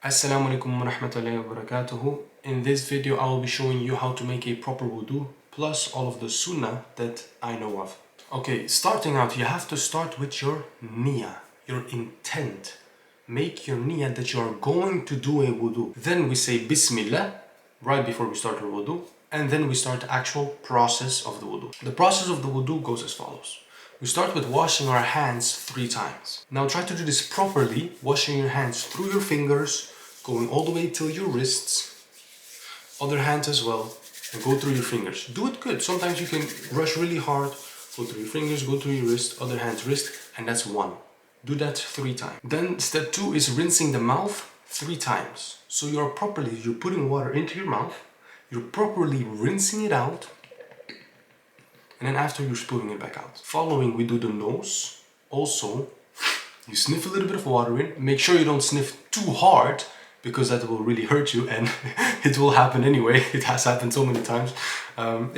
Assalamu alaikum wa rahmatullahi wa barakatuhu. In this video I will be showing you how to make a proper wudu plus all of the sunnah that I know of. Okay, starting out, you have to start with your niyyah, your intent. Make your niyyah that you are going to do a wudu. Then we say Bismillah right before we start our wudu, and then we start the actual process of the wudu. The process of the wudu goes as follows. We start with washing our hands 3 times. Now try to do this properly, washing your hands through your fingers, going all the way till your wrists, other hand as well, and go through your fingers. Do it good. Sometimes you can rush really hard, go through your fingers, go through your wrist, other hand's wrist, and that's 1. Do that 3 times. Then step 2 is rinsing the mouth 3 times. So you're putting water into your mouth, you're properly rinsing it out, and then after you're spooling it back out. Following, we do the nose. Also, you sniff a little bit of water in. Make sure you don't sniff too hard, because that will really hurt you, and it will happen anyway. It has happened so many times.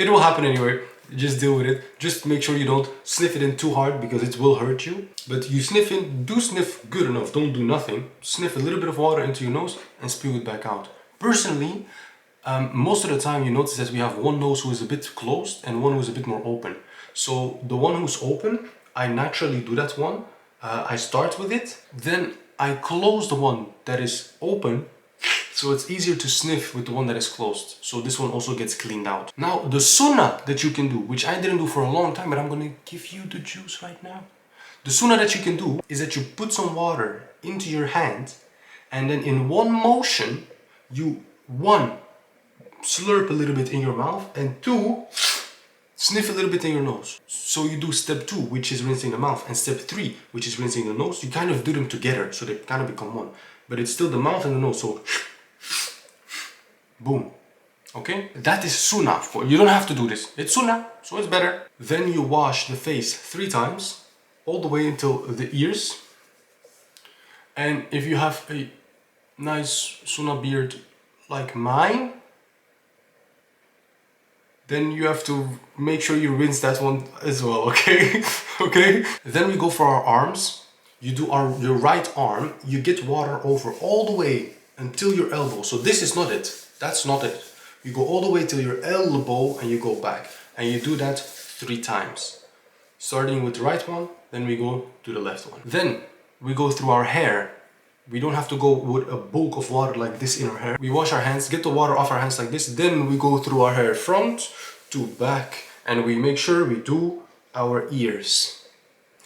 It will happen anyway. Just deal with it. Just make sure you don't sniff it in too hard, because it will hurt you. But you sniff in, do sniff good enough. Don't do nothing. Sniff a little bit of water into your nose and spew it back out. Personally, most of the time you notice that we have one nose who is a bit closed and one who is a bit more open. So the one who's open, I naturally do that one. I start with it, then I close the one that is open, so it's easier to sniff with the one that is closed. So this one also gets cleaned out. Now the sunnah that you can do, which I didn't do for a long time, but I'm gonna give you the juice right now. The sunnah that you can do is that you put some water into your hand, and then in one motion, you 1, slurp a little bit in your mouth, and 2, sniff a little bit in your nose. So you do step 2, which is rinsing the mouth, and step 3, which is rinsing the nose. You kind of do them together, so they kind of become one. But it's still the mouth and the nose, so boom. Okay? That is sunnah, of course. You don't have to do this. It's sunnah, so it's better. Then you wash the face 3 times, all the way until the ears. And if you have a nice sunnah beard like mine, then you have to make sure you rinse that one as well, okay? Okay? Then we go for our arms. You do your right arm, you get water over all the way until your elbow. So this is not it. That's not it. You go all the way till your elbow and you go back. And you do that 3 times. Starting with the right one, then we go to the left one. Then we go through our hair. We don't have to go with a bulk of water like this in our hair. We wash our hands, get the water off our hands like this, then we go through our hair front to back, and we make sure we do our ears.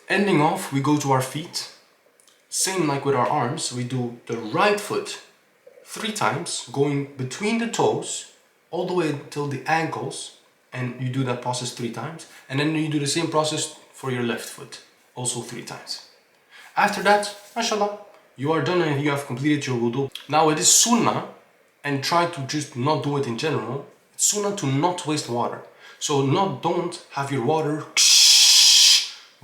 Ending off, we go to our feet. Same like with our arms, we do the right foot 3 times, going between the toes, all the way till the ankles, and you do that process 3 times. And then you do the same process for your left foot, also 3 times. After that, mashallah, you are done and you have completed your wudu. Now it is sunnah, and try to just not do it in general. It's sunnah to not waste water. So don't have your water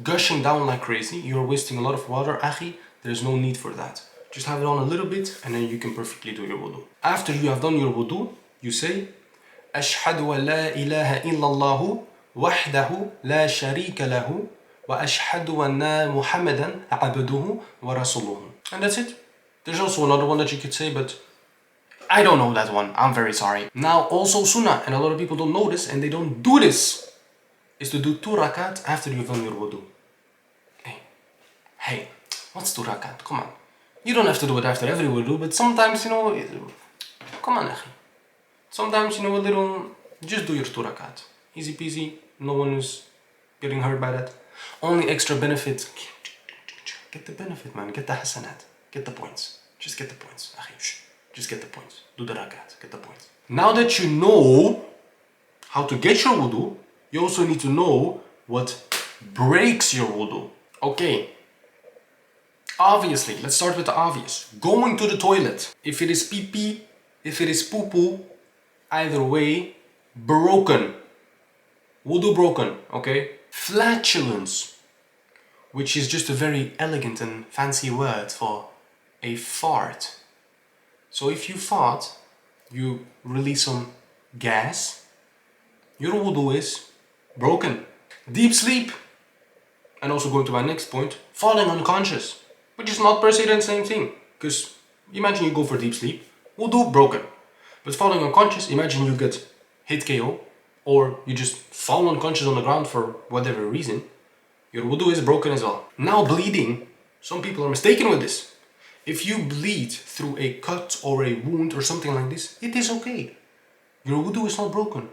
gushing down like crazy. You're wasting a lot of water, akhi. There's no need for that. Just have it on a little bit and then you can perfectly do your wudu. After you have done your wudu, you say, أشهد ولا إله إلا الله وحده لا شريك له وأشهد أن محمدا عبده ورسوله. And that's it. There's also another one that you could say, but I don't know that one. I'm very sorry. Now also sunnah, and a lot of people don't know this and they don't do this, is to do 2 rakat after you've done your wudu. Hey, what's 2 rakat? Come on. You don't have to do it after every wudu, but sometimes, you know, come on, akhi. Sometimes, you know, a little, just do your 2 rakat. Easy peasy. No one is getting hurt by that. Only extra benefit. Get the benefit, man. Get the hasanat. Get the points. Just get the points. Just get the points. Do the rakat. Get the points. Now that you know how to get your wudu, you also need to know what breaks your wudu. Okay. Obviously, let's start with the obvious. Going to the toilet. If it is pee-pee, if it is poo-poo, either way, broken. Wudu broken, okay? Flatulence, which is just a very elegant and fancy word for a fart. So if you fart, you release some gas, your wudu is broken. Deep sleep, and also going to my next point, falling unconscious, which is not per se the same thing, because Imagine you go for deep sleep, wudu broken. But falling unconscious, imagine you get hit KO, or you just fall unconscious on the ground for whatever reason, your wudu is broken as well. Now bleeding, some people are mistaken with this. If you bleed through a cut or a wound or something like this, it is okay. Your wudu is not broken.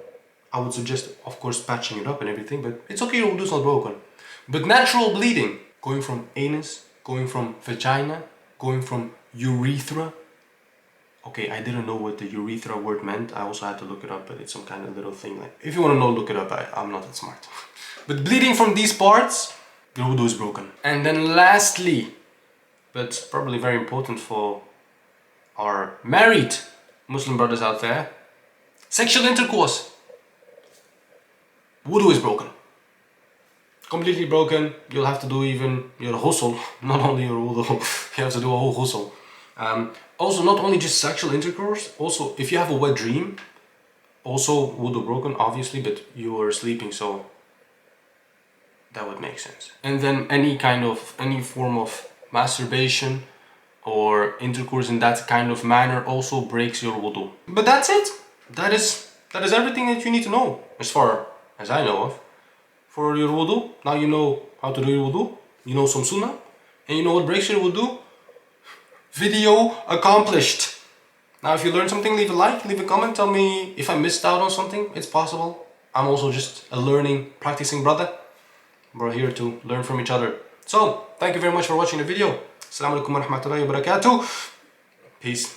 I would suggest, of course, patching it up and everything, but it's okay, your wudu is not broken. But natural bleeding, going from anus, going from vagina, going from urethra. Okay, I didn't know what the urethra word meant. I also had to look it up, but it's some kind of little thing. Like, if you want to know, look it up. I'm not that smart. But bleeding from these parts, your wudu is broken. And then lastly, but probably very important for our married Muslim brothers out there, sexual intercourse. Wudu is broken. Completely broken. You'll have to do even your ghusl, not only your wudu. You have to do a whole ghusl. Also, not only just sexual intercourse, also if you have a wet dream, also wudu broken, obviously, but you were sleeping, so that would make sense. And then any form of masturbation or intercourse in that kind of manner also breaks your wudu. But that's it. That is everything that you need to know, as far as I know of, for your wudu. Now you know how to do your wudu, you know some sunnah, and you know what breaks your wudu. Video accomplished. Now if you learned something, leave a like, leave a comment, tell me if I missed out on something. It's possible. I'm also just a learning, practicing brother. We're here to learn from each other. So, thank you very much for watching the video. Assalamu alaikum wa rahmatullahi wa barakatuh. Peace.